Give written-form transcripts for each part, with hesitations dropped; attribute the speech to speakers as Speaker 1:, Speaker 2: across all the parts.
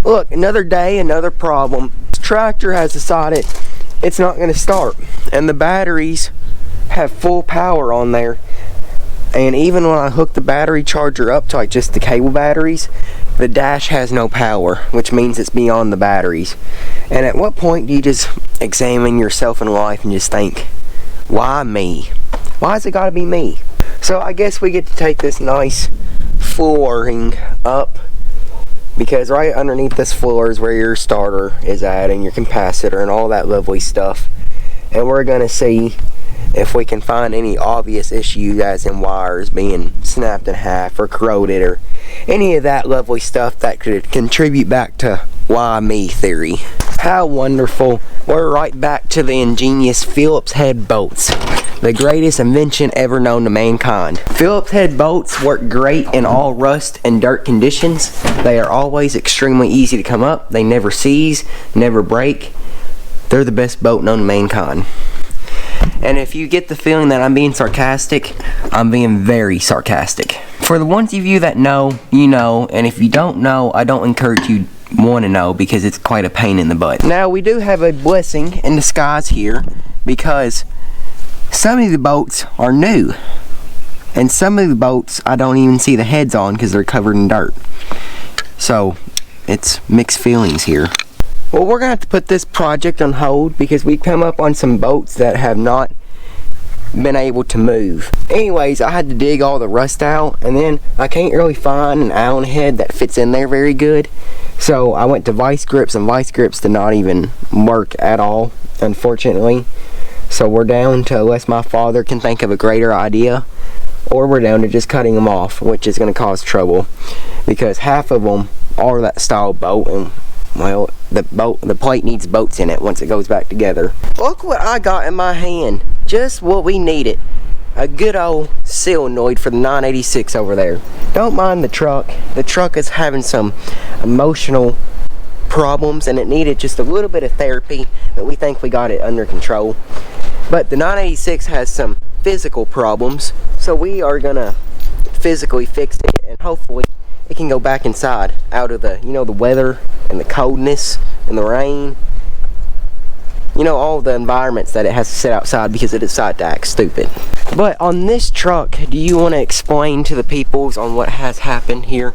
Speaker 1: Look, another day, another problem. This tractor has decided it's not going to start, and the batteries have full power on there. And even when I hook the battery charger up to like just the cable batteries, the dash has no power, which means it's beyond the batteries. And at what point do you just examine yourself in life and just think, why me? Why has it got to be me? So I guess we get to take this nice flooring up, because right underneath this floor is where your starter is at and your capacitor and all that lovely stuff. And we're going to see if we can find any obvious issues, as in wires being snapped in half or corroded or any of that lovely stuff that could contribute back to why me theory. How wonderful. We're right back to the ingenious Phillips head bolts, the greatest invention ever known to mankind. Phillips head bolts work great in all rust and dirt conditions. They are always extremely easy to come up. They never seize, never break. They're the best bolt known to mankind. And if you get the feeling that I'm being sarcastic, I'm being very sarcastic. For the ones of you that know, you know, and if you don't know, I don't encourage you want to know, because it's quite a pain in the butt. Now, we do have a blessing in disguise here, because some of the bolts are new, and some of the bolts I don't even see the heads on because they're covered in dirt. So it's mixed feelings here. Well, we're gonna have to put this project on hold because we've come up on some bolts that have not been able to move. Anyways, I had to dig all the rust out, and then I can't really find an Allen head that fits in there very good. So I went to vice grips, and vice grips did not even work at all, unfortunately. So we're down to, unless my father can think of a greater idea, or we're down to just cutting them off, which is going to cause trouble, because half of them are that style bolt, and well, the plate needs bolts in it once it goes back together. Look what I got in my hand, just what we needed. A good old solenoid for the 986 over there. Don't mind the truck. The truck is having some emotional problems, and it needed just a little bit of therapy, but we think we got it under control. But the 986 has some physical problems, so we are gonna physically fix it, and hopefully it can go back inside, out of the, you know, the weather and the coldness and the rain, you know, all the environments that it has to sit outside because it decided to act stupid. But on this truck, do you want to explain to the peoples on what has happened here?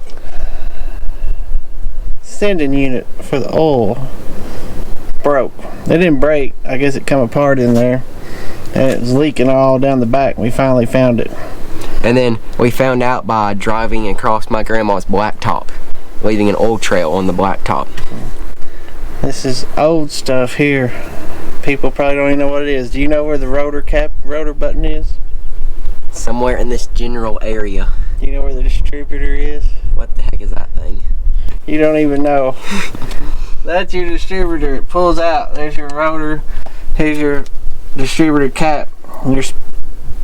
Speaker 2: Sending unit for the oil broke. It didn't break, I guess it come apart in there, and it was leaking all down the back. We finally found it.
Speaker 1: And then we found out by driving across my grandma's blacktop, leaving an oil trail on the blacktop.
Speaker 2: This is old stuff here. People probably don't even know what it is. Do you know where the rotor button is?
Speaker 1: Somewhere in this general area.
Speaker 2: Do you know where the distributor is?
Speaker 1: What the heck is that thing?
Speaker 2: You don't even know. That's your distributor. It pulls out. There's your rotor. Here's your distributor cap. Your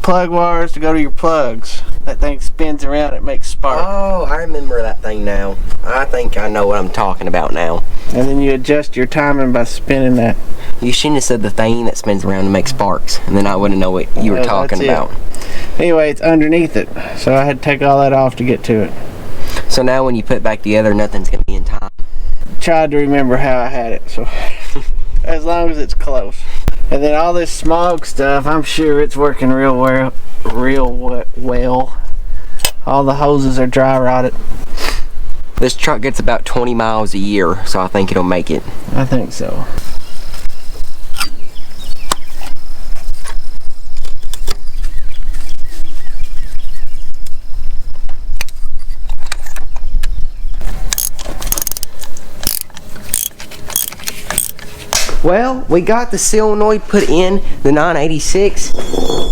Speaker 2: plug wires to go to your plugs. That thing spins around, it makes spark.
Speaker 1: Oh, I remember that thing now. I think I know what I'm talking about now.
Speaker 2: And then you adjust your timing by spinning that.
Speaker 1: You shouldn't have said the thing that spins around and makes sparks, and then I wouldn't know what you were talking about.
Speaker 2: Anyway, it's underneath it, so I had to take all that off to get to it.
Speaker 1: So now when you put it back together, nothing's going to be in time.
Speaker 2: Tried to remember how I had it, so as long as it's close. And then all this smog stuff, I'm sure it's working real well. All the hoses are dry rotted.
Speaker 1: This truck gets about 20 miles a year, so I think it'll make it.
Speaker 2: I think so.
Speaker 1: Well, we got the solenoid put in the 986,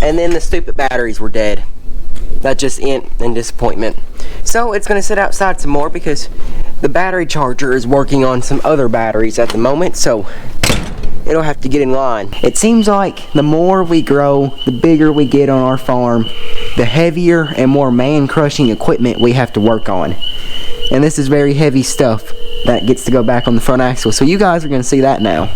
Speaker 1: and then the stupid batteries were dead. That just in disappointment. So it's going to sit outside some more because the battery charger is working on some other batteries at the moment, so it'll have to get in line. It seems like the more we grow, the bigger we get on our farm, the heavier and more man-crushing equipment we have to work on. And this is very heavy stuff that gets to go back on the front axle. So you guys are going to see that now.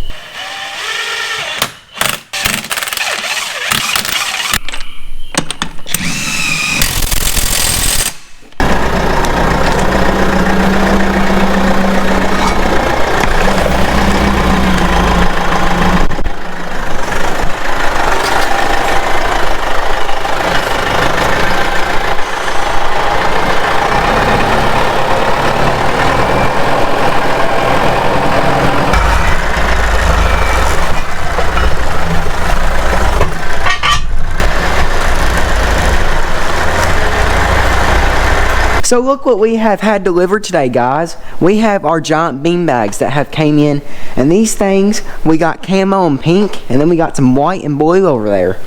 Speaker 1: So look what we have had delivered today, guys. We have our giant bean bags that have came in, and these things, we got camo and pink, and then we got some white and blue over there.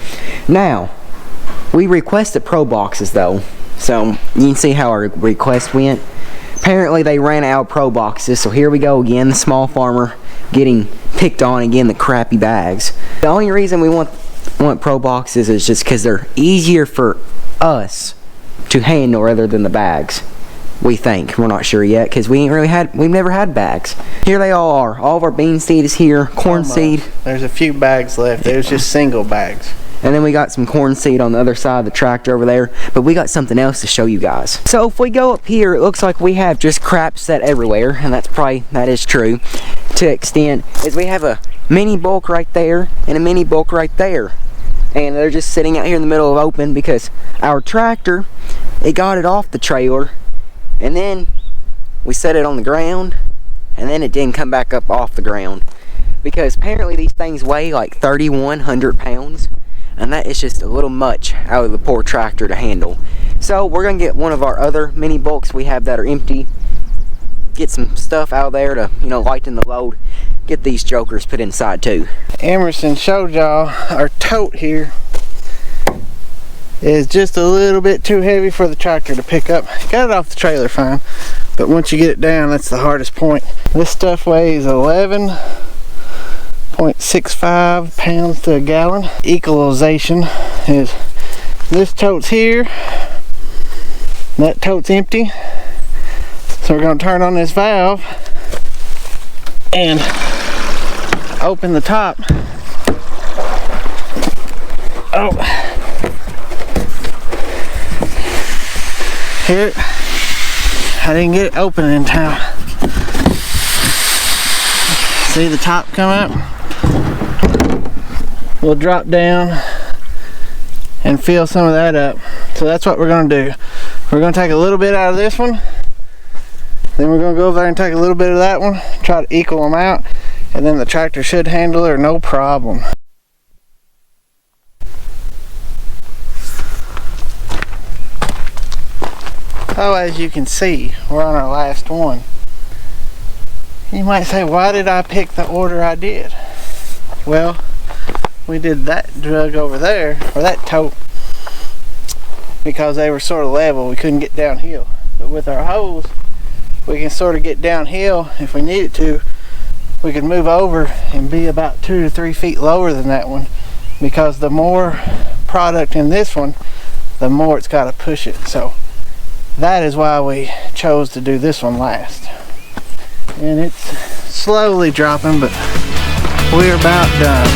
Speaker 1: Now, we requested pro boxes though, so you can see how our request went. Apparently they ran out of pro boxes, so here we go again, the small farmer getting picked on again, the crappy bags. The only reason we want pro boxes is just because they're easier for us to handle rather than the bags. We think. We're not sure yet because we've never had bags. Here they all are. All of our bean seed is here, corn seed.
Speaker 2: There's a few bags left. There's just single bags.
Speaker 1: And then we got some corn seed on the other side of the tractor over there. But we got something else to show you guys. So if we go up here, it looks like we have just crap set everywhere. And that is true to extent. Is we have a mini bulk right there and a mini bulk right there. And they're just sitting out here in the middle of open because our tractor, it got it off the trailer. And then we set it on the ground. And then it didn't come back up off the ground. Because apparently these things weigh like 3,100 pounds. And that is just a little much out of the poor tractor to handle. So we're gonna get one of our other mini bulks we have that are empty, get some stuff out there to, you know, lighten the load, get these jokers put inside too.
Speaker 2: Emerson showed y'all our tote here is just a little bit too heavy for the tractor to pick up. Got it off the trailer fine, but once you get it down, that's the hardest point. This stuff weighs 11.65 pounds to a gallon. Equalization is this tote's here, that tote's empty, so we're going to turn on this valve and open the top. Oh, here, I didn't get it open in time. See the top come up? We'll drop down and fill some of that up. So that's what we're going to do. We're going to take a little bit out of this one, then we're going to go over there and take a little bit of that one, try to equal them out, and then the tractor should handle it no problem. So as you can see, we're on our last one. You might say, why did I pick the order I did? Well, we did that drug over there, or that tote, because they were sort of level. We couldn't get downhill. But with our hose, we can sort of get downhill if we needed to. We could move over and be about 2 to 3 feet lower than that one, because the more product in this one, the more it's got to push it. So that is why we chose to do this one last. And it's slowly dropping, but we're about done.